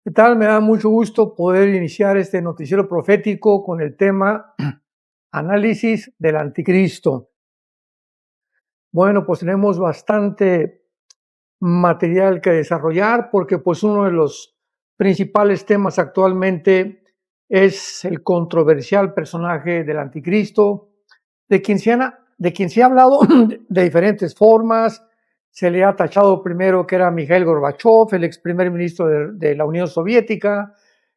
¿Qué tal? Me da mucho gusto poder iniciar este noticiero profético con el tema análisis del anticristo. Bueno, pues tenemos bastante material que desarrollar porque pues uno de los principales temas actualmente es el controversial personaje del anticristo, de quien se ha hablado de diferentes formas. Se le ha tachado primero que era Mikhail Gorbachev, el ex primer ministro de la Unión Soviética,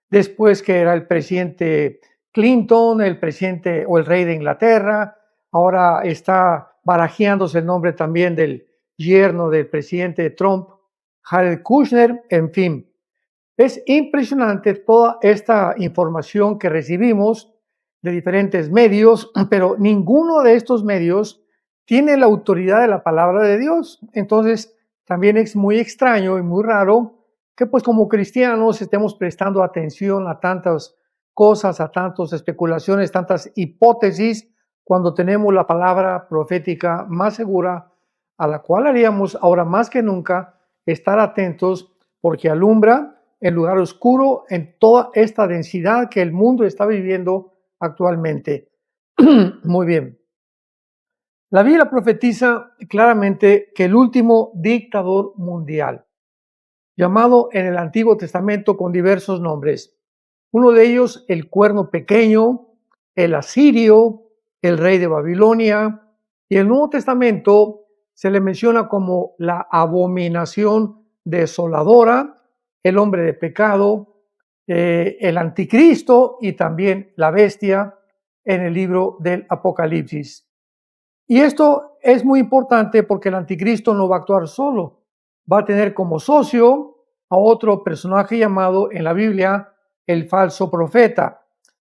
después que era el presidente Clinton, el presidente o el rey de Inglaterra. Ahora está barajeándose el nombre también del yerno del presidente Trump, Jared Kushner. En fin, es impresionante toda esta información que recibimos de diferentes medios, pero ninguno de estos medios tiene la autoridad de la palabra de Dios. Entonces, también es muy extraño y muy raro que pues como cristianos estemos prestando atención a tantas cosas, a tantas especulaciones, tantas hipótesis, cuando tenemos la palabra profética más segura, a la cual haríamos ahora más que nunca estar atentos, porque alumbra el lugar oscuro en toda esta densidad que el mundo está viviendo actualmente. Muy bien. La Biblia profetiza claramente que el último dictador mundial, llamado en el Antiguo Testamento con diversos nombres, uno de ellos el cuerno pequeño, el asirio, el rey de Babilonia, y el Nuevo Testamento se le menciona como la abominación desoladora, el hombre de pecado, el anticristo y también la bestia en el libro del Apocalipsis. Y esto es muy importante porque el anticristo no va a actuar solo, va a tener como socio a otro personaje llamado en la Biblia el falso profeta,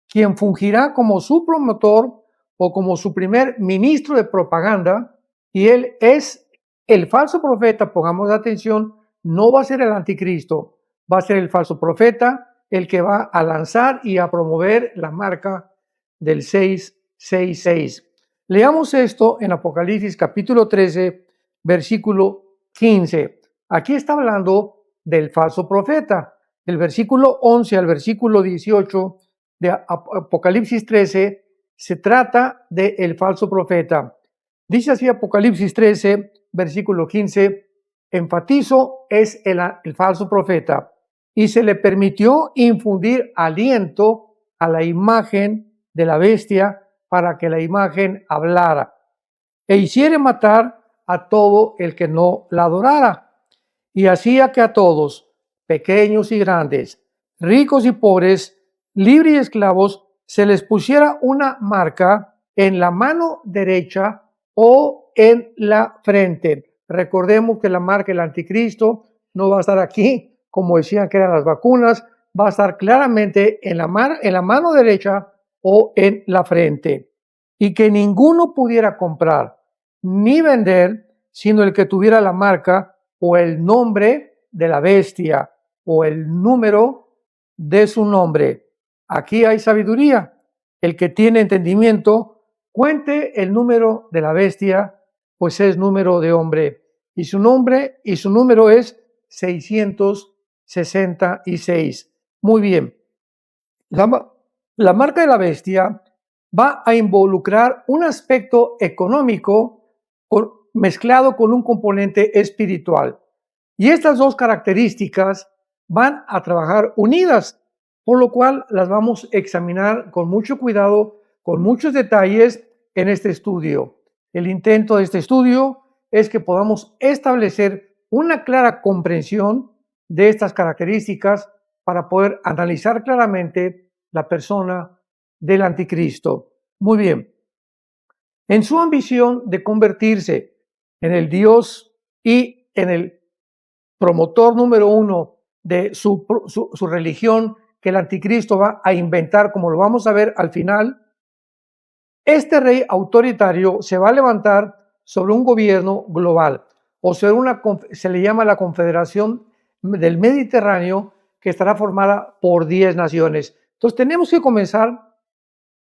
quien fungirá como su promotor o como su primer ministro de propaganda, y él es el falso profeta. Pongamos atención, no va a ser el anticristo, va a ser el falso profeta el que va a lanzar y a promover la marca del 666. Leamos esto en Apocalipsis capítulo 13, versículo 15. Aquí está hablando del falso profeta. Del versículo 11 al versículo 18 de Apocalipsis 13 se trata del falso profeta. Dice así Apocalipsis 13, versículo 15, enfatizo, es el falso profeta, y se le permitió infundir aliento a la imagen de la bestia para que la imagen hablara, e hiciere matar a todo el que no la adorara, y hacía que a todos, pequeños y grandes, ricos y pobres, libres y esclavos, se les pusiera una marca en la mano derecha o en la frente. Recordemos que la marca del anticristo no va a estar aquí, como decían que eran las vacunas, va a estar claramente en la mano derecha o en la frente. Y que ninguno pudiera comprar ni vender, sino el que tuviera la marca o el nombre de la bestia o el número de su nombre. Aquí hay sabiduría. El que tiene entendimiento, cuente el número de la bestia, pues es número de hombre. Y su nombre y su número es 666. Muy bien. La marca de la bestia va a involucrar un aspecto económico mezclado con un componente espiritual. Y estas dos características van a trabajar unidas, por lo cual las vamos a examinar con mucho cuidado, con muchos detalles en este estudio. El intento de este estudio es que podamos establecer una clara comprensión de estas características para poder analizar claramente la persona del anticristo. Muy bien. En su ambición de convertirse en el Dios y en el promotor número uno de su religión que el anticristo va a inventar, como lo vamos a ver al final, este rey autoritario se va a levantar sobre un gobierno global, o sea, se le llama la Confederación del Mediterráneo, que estará formada por 10 naciones. Entonces tenemos que comenzar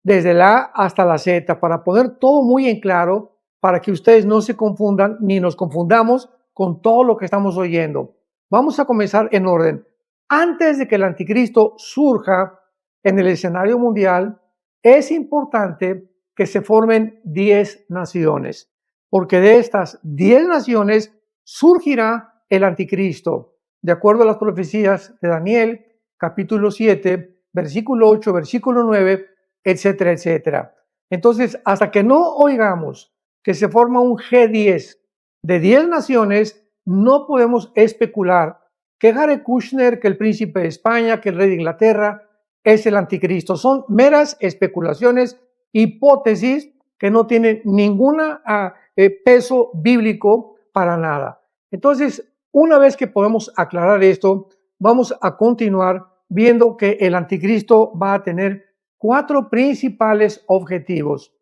desde la A hasta la Z para poner todo muy en claro, para que ustedes no se confundan ni nos confundamos con todo lo que estamos oyendo. Vamos a comenzar en orden. antes de que el anticristo surja en el escenario mundial, es importante que se formen 10 naciones, porque de estas 10 naciones surgirá el anticristo, de acuerdo a las profecías de Daniel, capítulo 7, versículo 8, versículo 9, etcétera, etcétera. Entonces, hasta que no oigamos que se forma un G10 de 10 naciones, no podemos especular que Jared Kushner, que el príncipe de España, que el rey de Inglaterra, es el anticristo. Son meras especulaciones, hipótesis que no tienen ningún peso bíblico para nada. Entonces, una vez que podemos aclarar esto, vamos a continuar viendo que el anticristo va a tener 4 principales objetivos.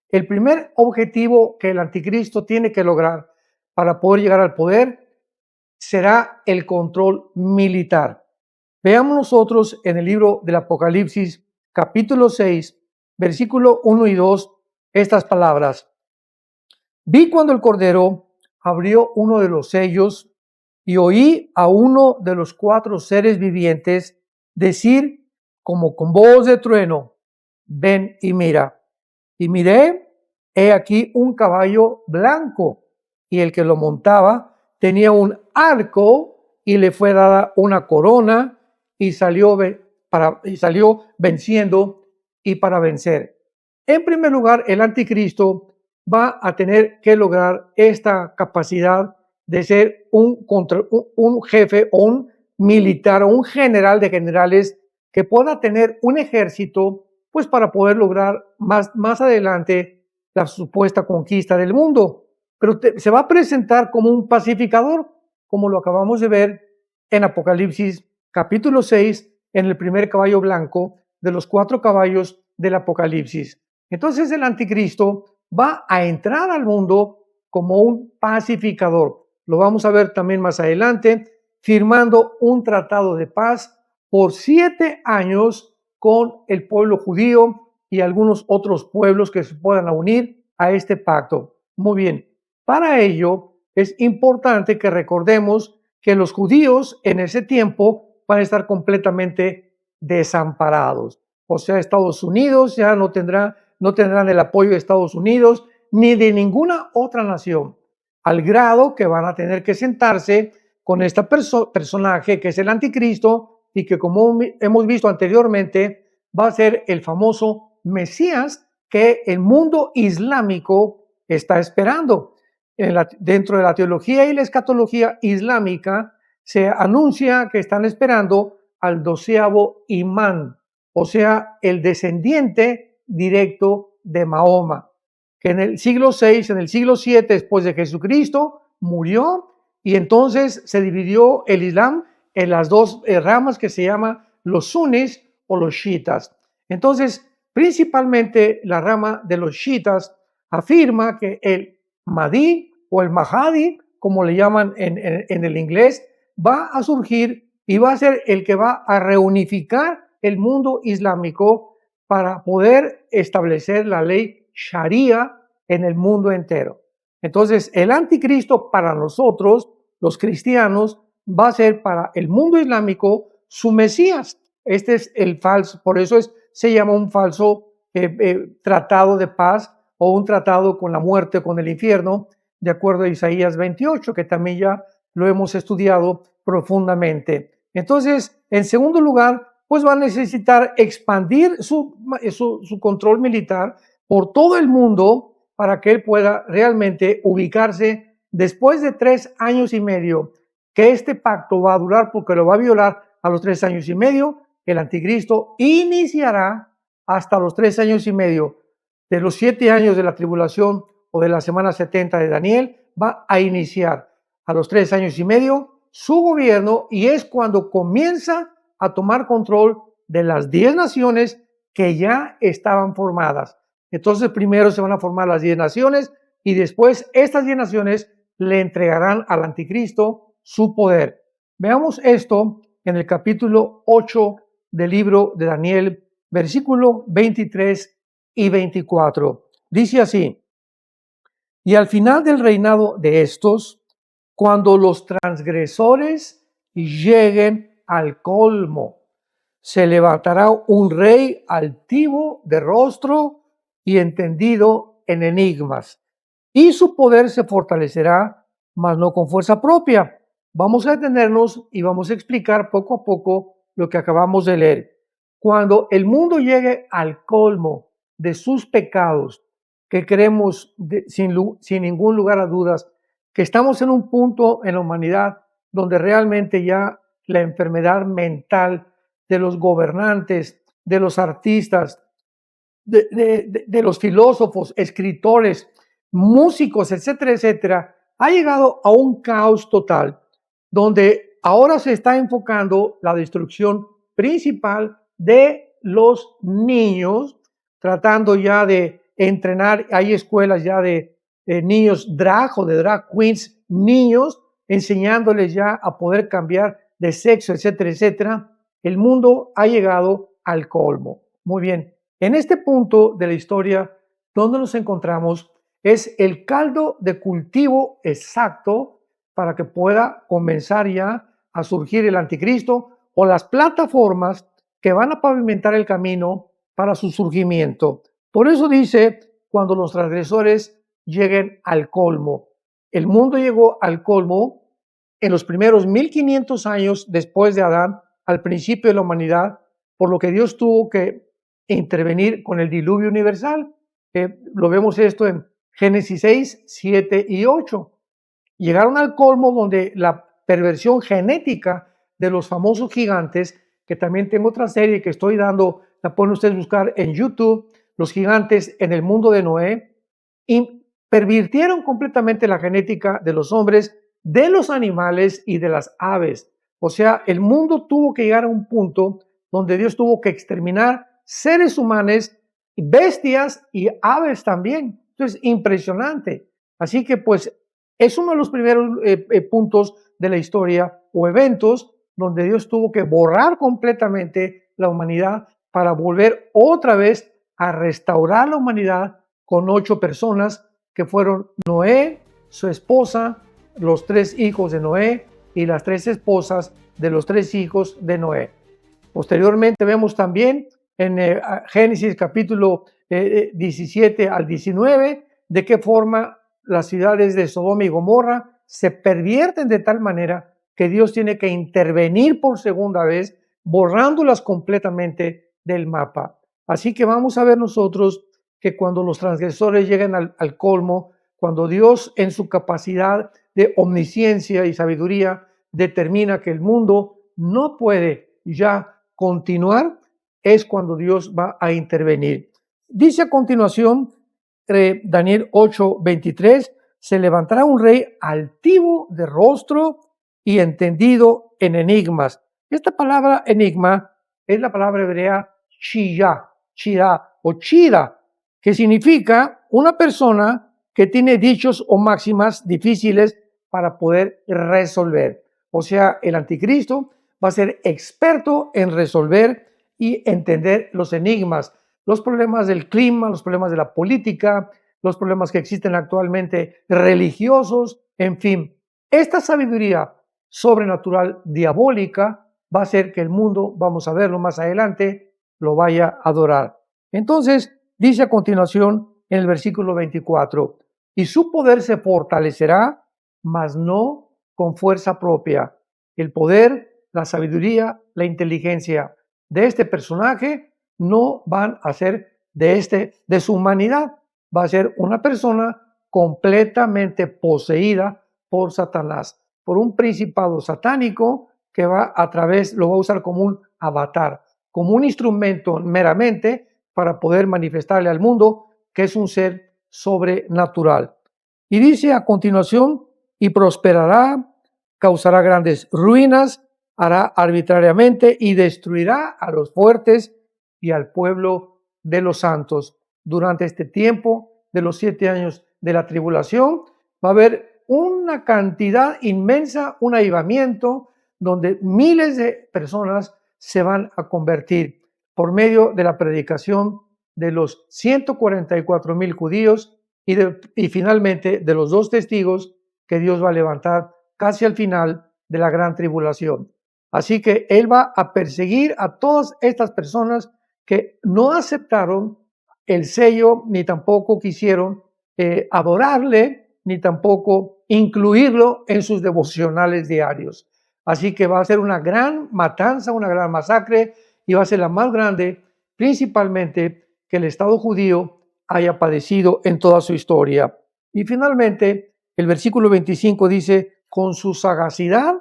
El primer objetivo que el anticristo tiene que lograr para poder llegar al poder será el control militar. Veamos nosotros en el libro del Apocalipsis, capítulo 6, versículo 1 y 2, estas palabras. Vi cuando el Cordero abrió uno de los sellos y oí a uno de los 4 seres vivientes decir como con voz de trueno, ven y mira. Y miré, he aquí un caballo blanco, y el que lo montaba tenía un arco y le fue dada una corona y salió venciendo y para vencer. En primer lugar, el anticristo va a tener que lograr esta capacidad de ser un jefe o un militar o un general de generales que pueda tener un ejército, pues para poder lograr más adelante la supuesta conquista del mundo. Pero se va a presentar como un pacificador, como lo acabamos de ver en Apocalipsis capítulo 6, en el primer caballo blanco de los 4 caballos del Apocalipsis. Entonces el anticristo va a entrar al mundo como un pacificador. Lo vamos a ver también más adelante, firmando un tratado de paz por 7 años con el pueblo judío y algunos otros pueblos que se puedan unir a este pacto. Muy bien, para ello es importante que recordemos que los judíos en ese tiempo van a estar completamente desamparados. O sea, Estados Unidos ya no tendrán el apoyo de Estados Unidos ni de ninguna otra nación, al grado que van a tener que sentarse con este personaje que es el anticristo y que, como hemos visto anteriormente, va a ser el famoso Mesías que el mundo islámico está esperando. Dentro de la teología y la escatología islámica se anuncia que están esperando al 12º imán, o sea, el descendiente directo de Mahoma, que en el siglo VI, en el siglo VII después de Jesucristo, murió y entonces se dividió el Islam en las 2 ramas que se llaman los sunis o los chiitas. Entonces, principalmente la rama de los chiitas afirma que el Mahdi o el Mahdi, como le llaman en el inglés, va a surgir y va a ser el que va a reunificar el mundo islámico para poder establecer la ley Sharia en el mundo entero. Entonces, el anticristo para nosotros, los cristianos, va a ser para el mundo islámico su Mesías. Este es el falso, por eso se llama un falso tratado de paz o un tratado con la muerte, con el infierno, de acuerdo a Isaías 28, que también ya lo hemos estudiado profundamente. Entonces, en segundo lugar, pues va a necesitar expandir su control militar por todo el mundo para que él pueda realmente ubicarse después de 3 años y medio, que este pacto va a durar porque lo va a violar a los 3 años y medio. El anticristo iniciará hasta los 3 años y medio de los 7 años de la tribulación o de la semana 70 de Daniel, va a iniciar a los 3 años y medio su gobierno, y es cuando comienza a tomar control de las 10 naciones que ya estaban formadas. Entonces primero se van a formar las 10 naciones y después estas 10 naciones le entregarán al anticristo su poder. Veamos esto en el capítulo 8 del libro de Daniel, versículo 23 y 24. Dice así: y al final del reinado de estos, cuando los transgresores lleguen al colmo. Se levantará un rey altivo de rostro y entendido en enigmas, y su poder se fortalecerá, mas no con fuerza propia. Vamos a detenernos y vamos a explicar poco a poco lo que acabamos de leer. Cuando el mundo llegue al colmo de sus pecados, que creemos sin ningún lugar a dudas, que estamos en un punto en la humanidad donde realmente ya la enfermedad mental de los gobernantes, de los artistas, de los filósofos, escritores, músicos, etcétera, etcétera, ha llegado a un caos total, donde ahora se está enfocando la destrucción principal de los niños, tratando ya de entrenar. Hay escuelas ya de niños drag o de drag queens, niños, enseñándoles ya a poder cambiar de sexo, etcétera, etcétera. El mundo ha llegado al colmo. Muy bien. En este punto de la historia, donde nos encontramos, es el caldo de cultivo exacto para que pueda comenzar ya a surgir el anticristo o las plataformas que van a pavimentar el camino para su surgimiento. Por eso dice, cuando los transgresores lleguen al colmo. El mundo llegó al colmo en los primeros 1500 años después de Adán, al principio de la humanidad, por lo que Dios tuvo que intervenir con el diluvio universal. Lo vemos esto en Génesis 6, 7 y 8. Llegaron al colmo donde la perversión genética de los famosos gigantes, que también tengo otra serie que estoy dando, la pueden ustedes buscar en YouTube, los gigantes en el mundo de Noé, y pervirtieron completamente la genética de los hombres, de los animales y de las aves. O sea, el mundo tuvo que llegar a un punto donde Dios tuvo que exterminar seres humanos, bestias y aves también. Entonces, impresionante. Así que pues es uno de los primeros puntos de la historia o eventos donde Dios tuvo que borrar completamente la humanidad para volver otra vez a restaurar la humanidad con 8 personas que fueron Noé, su esposa, los 3 hijos de Noé y las 3 esposas de los 3 hijos de Noé. Posteriormente vemos también en Génesis capítulo 17 al 19 de qué forma las ciudades de Sodoma y Gomorra se pervierten de tal manera que Dios tiene que intervenir por segunda vez, borrándolas completamente del mapa. Así que vamos a ver nosotros que cuando los transgresores lleguen al colmo, cuando Dios en su capacidad de omnisciencia y sabiduría determina que el mundo no puede ya continuar, es cuando Dios va a intervenir. Dice a continuación, Daniel 8:23, se levantará un rey altivo de rostro y entendido en enigmas. Esta palabra enigma es la palabra hebrea chida o chida, que significa una persona que tiene dichos o máximas difíciles para poder resolver. O sea, el anticristo va a ser experto en resolver y entender los enigmas, los problemas del clima, los problemas de la política, los problemas que existen actualmente religiosos, en fin. Esta sabiduría sobrenatural diabólica va a hacer que el mundo, vamos a verlo más adelante, lo vaya a adorar. Entonces, dice a continuación en el versículo 24, y su poder se fortalecerá, mas no con fuerza propia. El poder, la sabiduría, la inteligencia de este personaje no van a ser de su humanidad. Va a ser una persona completamente poseída por Satanás, por un principado satánico que lo va a usar como un avatar, como un instrumento meramente para poder manifestarle al mundo que es un ser sobrenatural. Y dice a continuación, y prosperará, causará grandes ruinas, hará arbitrariamente y destruirá a los fuertes y al pueblo de los santos. Durante este tiempo de los 7 años de la tribulación va a haber una cantidad inmensa, un avivamiento donde miles de personas se van a convertir por medio de la predicación de los 144,000 judíos y finalmente de los 2 testigos que Dios va a levantar casi al final de la gran tribulación. Así que él va a perseguir a todas estas personas que no aceptaron el sello, ni tampoco quisieron adorarle, ni tampoco incluirlo en sus devocionales diarios. Así que va a ser una gran matanza, una gran masacre, y va a ser la más grande, principalmente que el Estado judío haya padecido en toda su historia. Y finalmente, el versículo 25 dice, con su sagacidad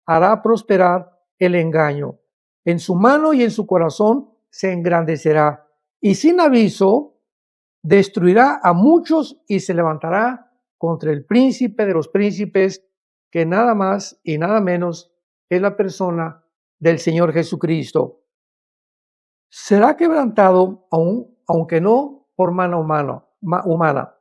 hará prosperar el engaño. En su mano y en su corazón se engrandecerá. Y sin aviso destruirá a muchos y se levantará contra el príncipe de los príncipes, que nada más y nada menos es la persona del Señor Jesucristo. Será quebrantado aunque no por mano humana.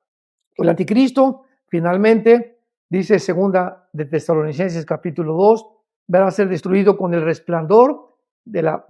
El anticristo, finalmente, dice segunda de Tesalonicenses capítulo 2, va a ser destruido con el resplandor de la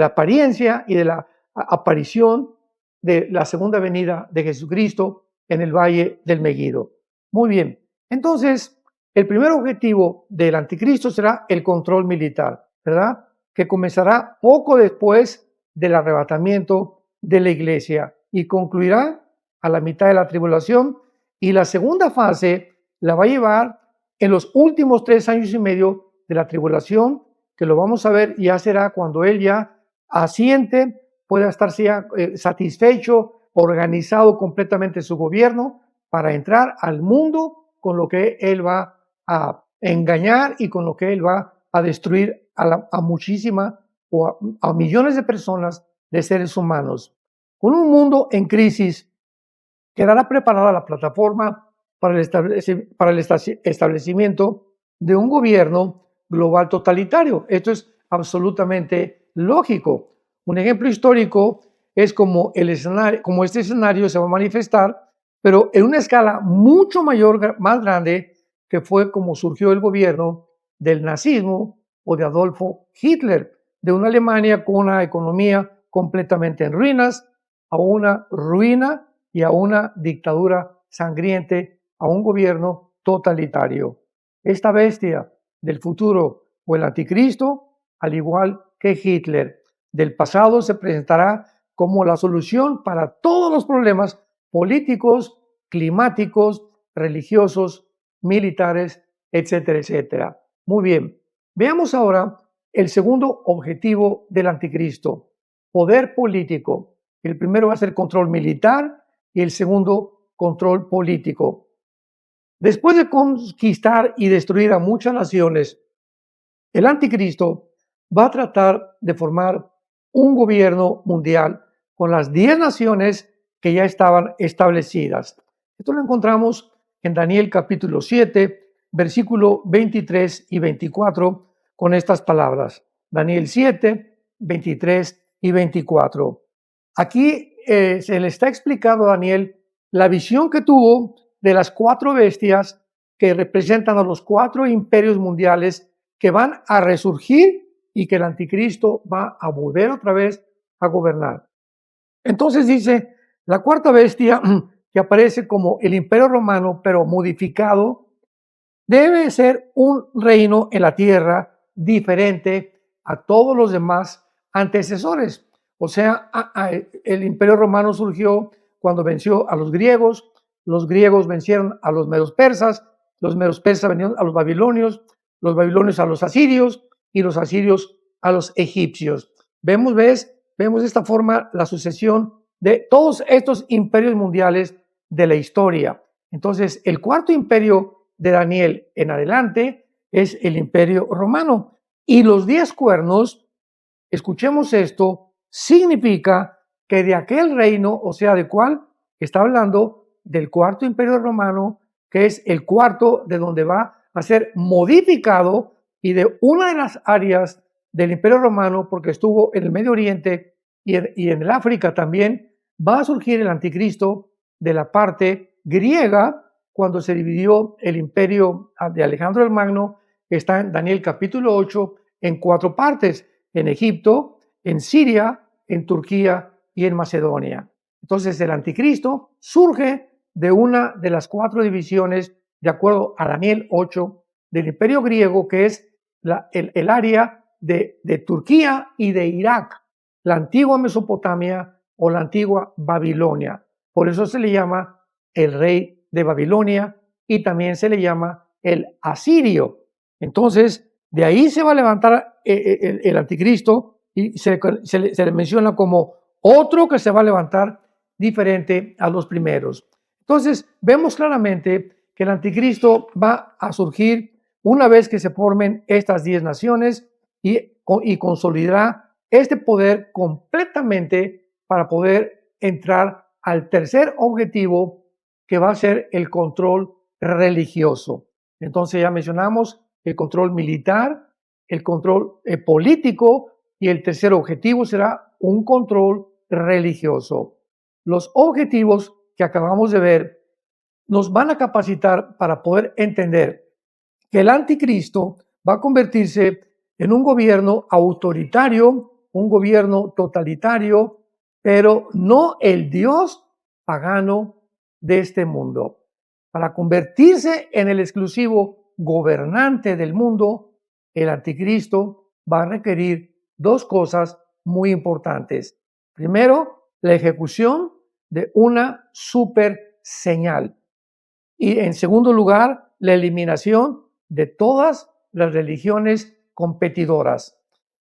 apariencia y de la aparición de la segunda venida de Jesucristo en el valle del Megiddo. Muy bien, entonces el primer objetivo del anticristo será el control militar, ¿verdad? Que comenzará poco después del arrebatamiento de la iglesia y concluirá a la mitad de la tribulación, y la segunda fase la va a llevar en los últimos 3 años y medio de la tribulación, que lo vamos a ver, ya será cuando él ya asiente, pueda estar satisfecho, organizado completamente su gobierno para entrar al mundo con lo que él va a engañar y con lo que él va a destruir a muchísima o a millones de personas, de seres humanos. Con un mundo en crisis, quedará preparada la plataforma para el establecimiento de un gobierno global totalitario. Esto es absolutamente lógico. Un ejemplo histórico es como este escenario se va a manifestar, pero en una escala mucho mayor, más grande, que fue como surgió el gobierno del nazismo o de Adolfo Hitler, de una Alemania con una economía completamente en ruinas, a una ruina y a una dictadura sangriente, a un gobierno totalitario. Esta bestia del futuro o el anticristo, al igual que Hitler, del pasado se presentará como la solución para todos los problemas políticos, climáticos, religiosos, militares, etcétera, etcétera. Muy bien, veamos ahora el segundo objetivo del anticristo, poder político. El primero va a ser control militar y el segundo control político. Después de conquistar y destruir a muchas naciones, el anticristo va a tratar de formar un gobierno mundial con las 10 naciones que ya estaban establecidas. Esto lo encontramos en Daniel capítulo 7, versículo 23 y 24, con estas palabras. Daniel 7, 23 y 24. Aquí se le está explicando a Daniel la visión que tuvo de las 4 bestias que representan a los 4 imperios mundiales que van a resurgir y que el anticristo va a volver otra vez a gobernar. Entonces dice, la cuarta bestia, que aparece como el imperio romano, pero modificado, debe ser un reino en la tierra diferente a todos los demás antecesores. O sea, el imperio romano surgió cuando venció a los griegos vencieron a los medos persas vencieron a los babilonios a los asirios y los asirios a los egipcios. Vemos de esta forma la sucesión de todos estos imperios mundiales de la historia. Entonces, el cuarto imperio de Daniel en adelante es el imperio romano. Y los 10 cuernos, escuchemos esto, significa que de aquel reino, o sea, ¿de cuál? Está hablando del cuarto imperio romano, que es el cuarto de donde va a ser modificado y de una de las áreas del imperio romano, porque estuvo en el Medio Oriente y en el África también, va a surgir el anticristo de la parte griega, cuando se dividió el imperio de Alejandro el Magno, que está en Daniel capítulo 8, en 4 partes, en Egipto, en Siria, en Turquía y en Macedonia. Entonces el anticristo surge de una de las 4 divisiones, de acuerdo a Daniel 8, del imperio griego, que es el área de Turquía y de Irak, la antigua Mesopotamia o la antigua Babilonia. Por eso se le llama el rey de Babilonia y también se le llama el asirio. Entonces, de ahí se va a levantar el anticristo y se le menciona como otro que se va a levantar diferente a los primeros. Entonces, vemos claramente que el anticristo va a surgir una vez que se formen estas 10 naciones y consolidará este poder completamente para poder entrar al tercer objetivo, que va a ser el control religioso. Entonces ya mencionamos el control militar, el control político, y el tercer objetivo será un control religioso. Los objetivos que acabamos de ver nos van a capacitar para poder entender que el anticristo va a convertirse en un gobierno autoritario, un gobierno totalitario, pero no el Dios pagano de este mundo. Para convertirse en el exclusivo gobernante del mundo, el anticristo va a requerir dos cosas muy importantes. Primero, la ejecución de una super señal. Y en segundo lugar, la eliminación de todas las religiones competidoras.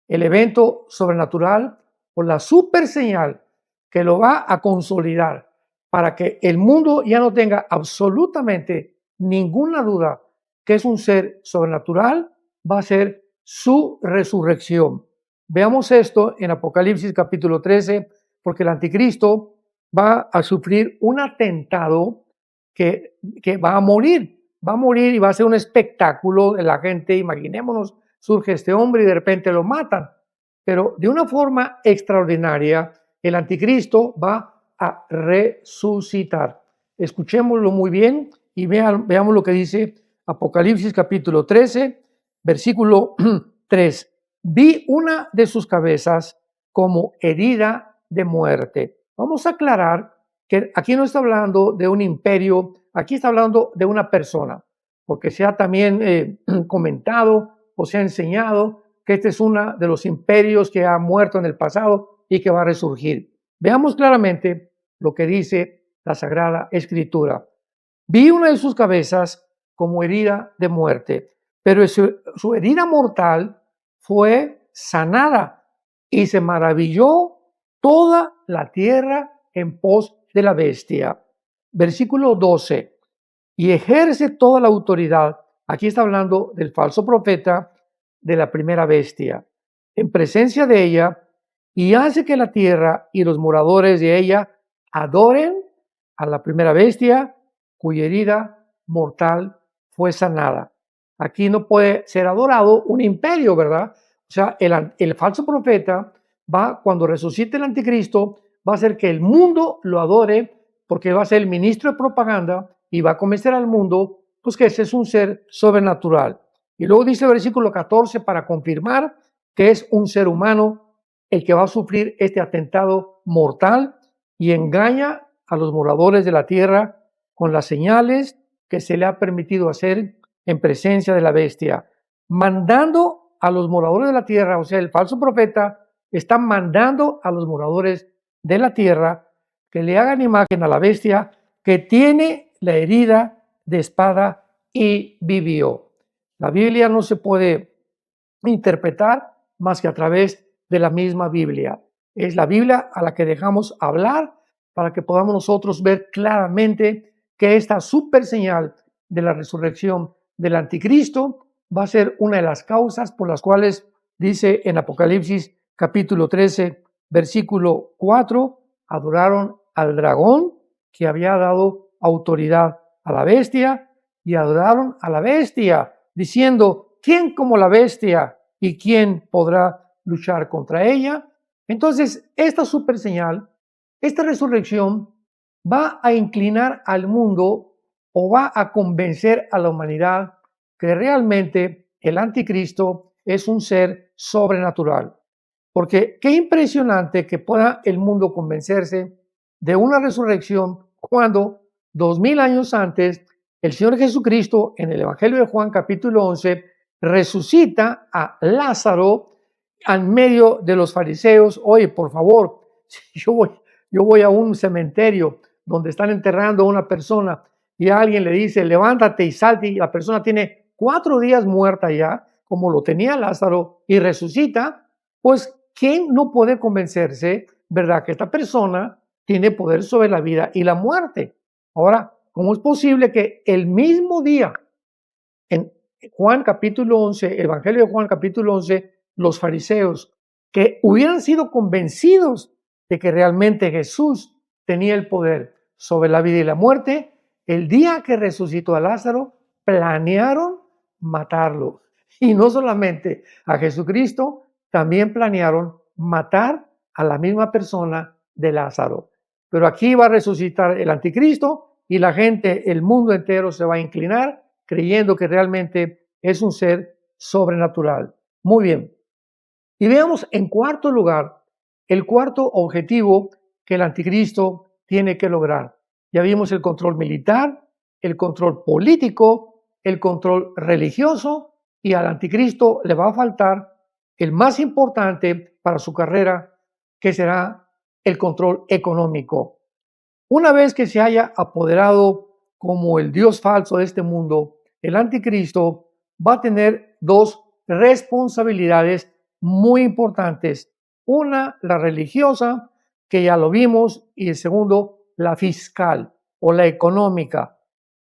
El evento sobrenatural o la super señal que lo va a consolidar para que el mundo ya no tenga absolutamente ninguna duda que es un ser sobrenatural, va a ser su resurrección. Veamos esto en Apocalipsis capítulo 13, porque el anticristo va a sufrir un atentado que va a morir y va a ser un espectáculo de la gente. Imaginémonos, surge este hombre y de repente lo matan. Pero de una forma extraordinaria, el anticristo va a resucitar. Escuchémoslo muy bien y veamos lo que dice Apocalipsis capítulo 13, versículo 3. Vi una de sus cabezas como herida de muerte. Vamos a aclarar que aquí no está hablando de un imperio, aquí está hablando de una persona, porque se ha también comentado o se ha enseñado que este es uno de los imperios que ha muerto en el pasado y que va a resurgir. Veamos claramente lo que dice la Sagrada Escritura. Vi una de sus cabezas como herida de muerte, pero su herida mortal fue sanada y se maravilló toda la tierra en pos de la bestia. Versículo 12. Y ejerce toda la autoridad. Aquí está hablando del falso profeta, de la primera bestia, en presencia de ella, y hace que la tierra y los moradores de ella adoren a la primera bestia, cuya herida mortal fue sanada. Aquí no puede ser adorado un imperio, ¿verdad? O sea, el falso profeta cuando resucite el anticristo, va a hacer que el mundo lo adore, porque va a ser el ministro de propaganda y va a convencer al mundo pues que ese es un ser sobrenatural. Y luego dice el versículo 14 para confirmar que es un ser humano el que va a sufrir este atentado mortal y engaña a los moradores de la tierra con las señales que se le ha permitido hacer en presencia de la bestia, mandando a los moradores de la tierra, o sea, el falso profeta está mandando a los moradores de la tierra que le hagan imagen a la bestia que tiene la herida de espada y vivió. La Biblia no se puede interpretar más que a través de la misma Biblia. Es la Biblia a la que dejamos hablar para que podamos nosotros ver claramente que esta super señal de la resurrección del anticristo va a ser una de las causas por las cuales dice en Apocalipsis capítulo 13, versículo 4, adoraron al dragón que había dado autoridad a la bestia y adoraron a la bestia, diciendo, ¿quién como la bestia y quién podrá luchar contra ella? Entonces, esta super señal, esta resurrección va a inclinar al mundo o va a convencer a la humanidad que realmente el anticristo es un ser sobrenatural. Porque qué impresionante que pueda el mundo convencerse de una resurrección cuando 2000 años antes el Señor Jesucristo en el Evangelio de Juan capítulo 11 resucita a Lázaro en medio de los fariseos. Oye, por favor, si yo voy a un cementerio donde están enterrando a una persona y alguien le dice, levántate y salte, y la persona tiene 4 días muerta ya, como lo tenía Lázaro, y resucita, pues, ¿quién no puede convencerse, verdad, que esta persona tiene poder sobre la vida y la muerte? Ahora, ¿cómo es posible que el mismo día, en Juan capítulo 11, Evangelio de Juan capítulo 11, los fariseos que hubieran sido convencidos de que realmente Jesús tenía el poder sobre la vida y la muerte, el día que resucitó a Lázaro, planearon matarlo? Y no solamente a Jesucristo, también planearon matar a la misma persona de Lázaro. Pero aquí va a resucitar el anticristo y la gente, el mundo entero se va a inclinar creyendo que realmente es un ser sobrenatural. Muy bien. Y veamos en cuarto lugar, el cuarto objetivo que el anticristo tiene que lograr. Ya vimos el control militar, el control político, el control religioso, y al anticristo le va a faltar el más importante para su carrera, que será el control económico. Una vez que se haya apoderado como el Dios falso de este mundo, el anticristo va a tener 2 responsabilidades muy importantes. Una, la religiosa, que ya lo vimos, y el segundo, la fiscal o la económica.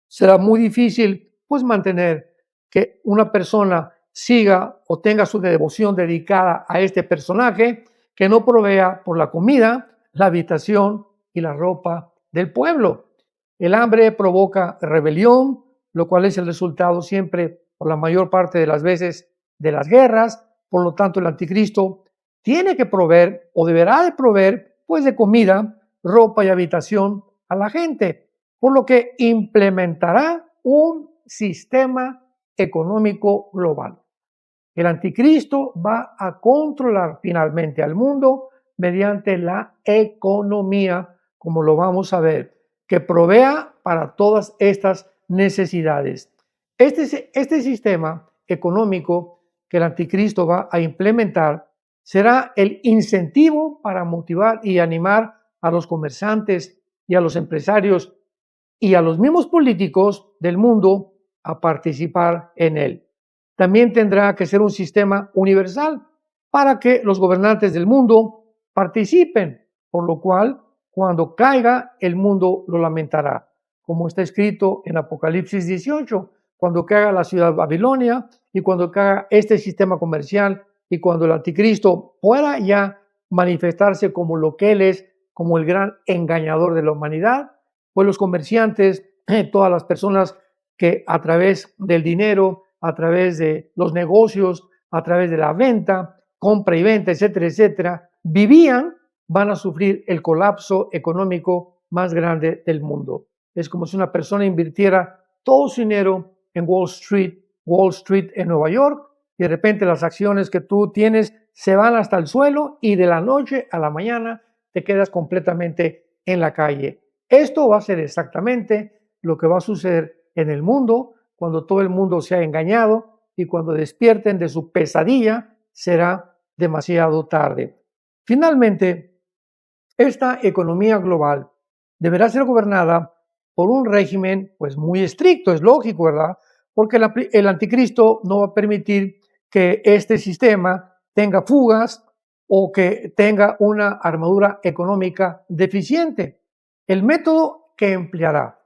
Será muy difícil, pues, mantener que una persona siga o tenga su devoción dedicada a este personaje que no provea por la comida, la habitación y la ropa del pueblo. El hambre provoca rebelión, lo cual es el resultado siempre, por la mayor parte de las veces, de las guerras. Por lo tanto, el anticristo tiene que proveer o deberá de proveer, pues, de comida, ropa y habitación a la gente, por lo que implementará un sistema económico global. El anticristo va a controlar finalmente al mundo mediante la economía, como lo vamos a ver, que provea para todas estas necesidades. Este sistema económico que el anticristo va a implementar será el incentivo para motivar y animar a los comerciantes y a los empresarios y a los mismos políticos del mundo a participar en él. También tendrá que ser un sistema universal para que los gobernantes del mundo participen, por lo cual, cuando caiga, el mundo lo lamentará, como está escrito en Apocalipsis 18, cuando caiga la ciudad de Babilonia y cuando caiga este sistema comercial y cuando el anticristo pueda ya manifestarse como lo que él es, como el gran engañador de la humanidad, pues los comerciantes, todas las personas que a través del dinero, a través de los negocios, a través de la venta, compra y venta, etcétera, etcétera, vivían, van a sufrir el colapso económico más grande del mundo. Es como si una persona invirtiera todo su dinero en Wall Street en Nueva York, y de repente las acciones que tú tienes se van hasta el suelo y de la noche a la mañana te quedas completamente en la calle. Esto va a ser exactamente lo que va a suceder en el mundo cuando todo el mundo se ha engañado, y cuando despierten de su pesadilla será demasiado tarde. Finalmente, esta economía global deberá ser gobernada por un régimen, pues, muy estricto, es lógico, ¿verdad? Porque el anticristo no va a permitir que este sistema tenga fugas o que tenga una armadura económica deficiente. El método que empleará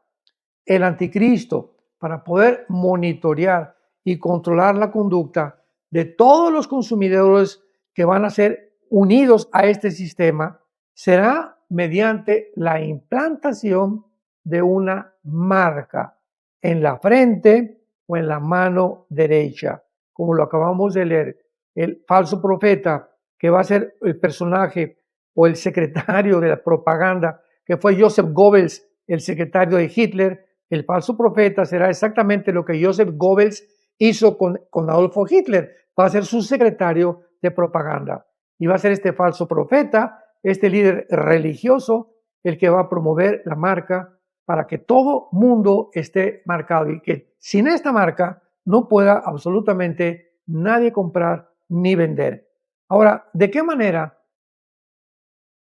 el anticristo para poder monitorear y controlar la conducta de todos los consumidores que van a ser unidos a este sistema será mediante la implantación de una marca en la frente o en la mano derecha, como lo acabamos de leer. El falso profeta, que va a ser el personaje o el secretario de la propaganda, que fue Joseph Goebbels, el secretario de Hitler. El falso profeta será exactamente lo que Joseph Goebbels hizo con Adolfo Hitler. Va a ser su secretario de propaganda. Y va a ser este falso profeta, este líder religioso, el que va a promover la marca para que todo mundo esté marcado. Y que sin esta marca no pueda absolutamente nadie comprar ni vender. Ahora, ¿de qué manera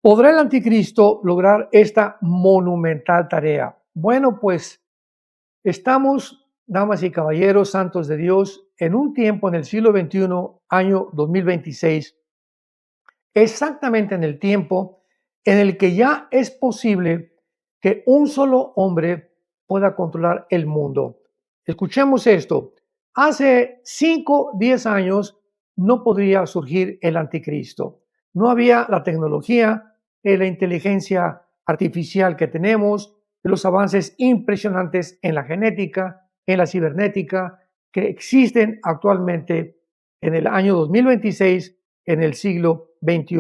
podrá el anticristo lograr esta monumental tarea? Bueno, pues estamos, damas y caballeros, santos de Dios, en un tiempo en el siglo XXI, año 2026, exactamente en el tiempo en el que ya es posible que un solo hombre pueda controlar el mundo. Escuchemos esto. Hace 5, 10 años no podría surgir el anticristo. No había la tecnología, la inteligencia artificial que tenemos, los avances impresionantes en la genética, en la cibernética, que existen actualmente en el año 2026, en el siglo XXI.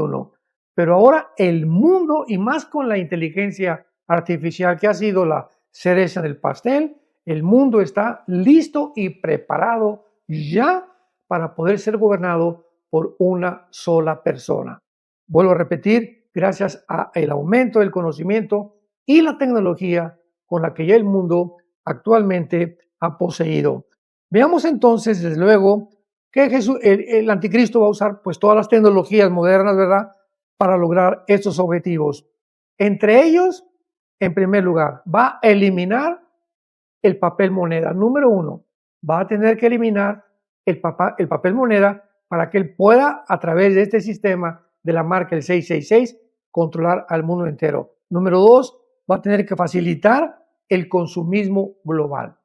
Pero ahora el mundo, y más con la inteligencia artificial que ha sido la cereza del pastel, el mundo está listo y preparado ya para poder ser gobernado por una sola persona. Vuelvo a repetir, gracias al aumento del conocimiento y la tecnología con la que ya el mundo actualmente ha poseído. Veamos entonces, desde luego, que el anticristo va a usar pues todas las tecnologías modernas, ¿verdad?, para lograr estos objetivos. Entre ellos, en primer lugar, va a eliminar el papel moneda. Número uno, va a tener que eliminar el papel moneda para que él pueda, a través de este sistema de la marca el 666, controlar al mundo entero. Número dos, va a tener que facilitar el consumismo global.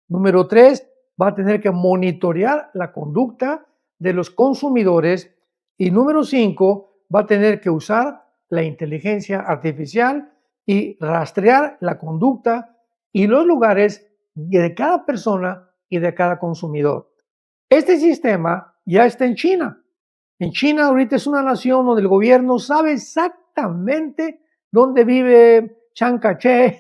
Número tres, va a tener que monitorear la conducta de los consumidores. Y número cinco, va a tener que usar la inteligencia artificial y rastrear la conducta y los lugares de cada persona y de cada consumidor. Este sistema ya está en China. En China ahorita es una nación donde el gobierno sabe exactamente dónde vive Chiang Kai-shek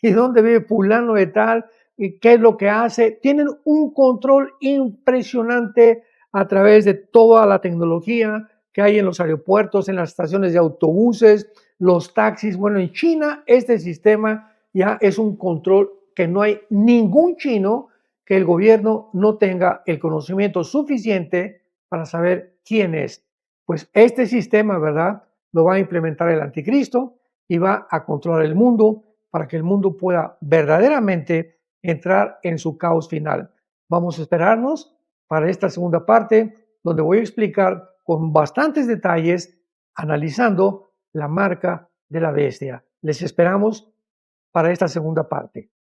y dónde vive fulano de tal y qué es lo que hace. Tienen un control impresionante a través de toda la tecnología que hay en los aeropuertos, en las estaciones de autobuses, los taxis. Bueno, en China este sistema ya es un control que no hay ningún chino que el gobierno no tenga el conocimiento suficiente para saber quién es. Pues este sistema, ¿verdad?, lo va a implementar el anticristo y va a controlar el mundo para que el mundo pueda verdaderamente entrar en su caos final. Vamos a esperarnos para esta segunda parte, donde voy a explicar con bastantes detalles, analizando la marca de la bestia. Les esperamos para esta segunda parte.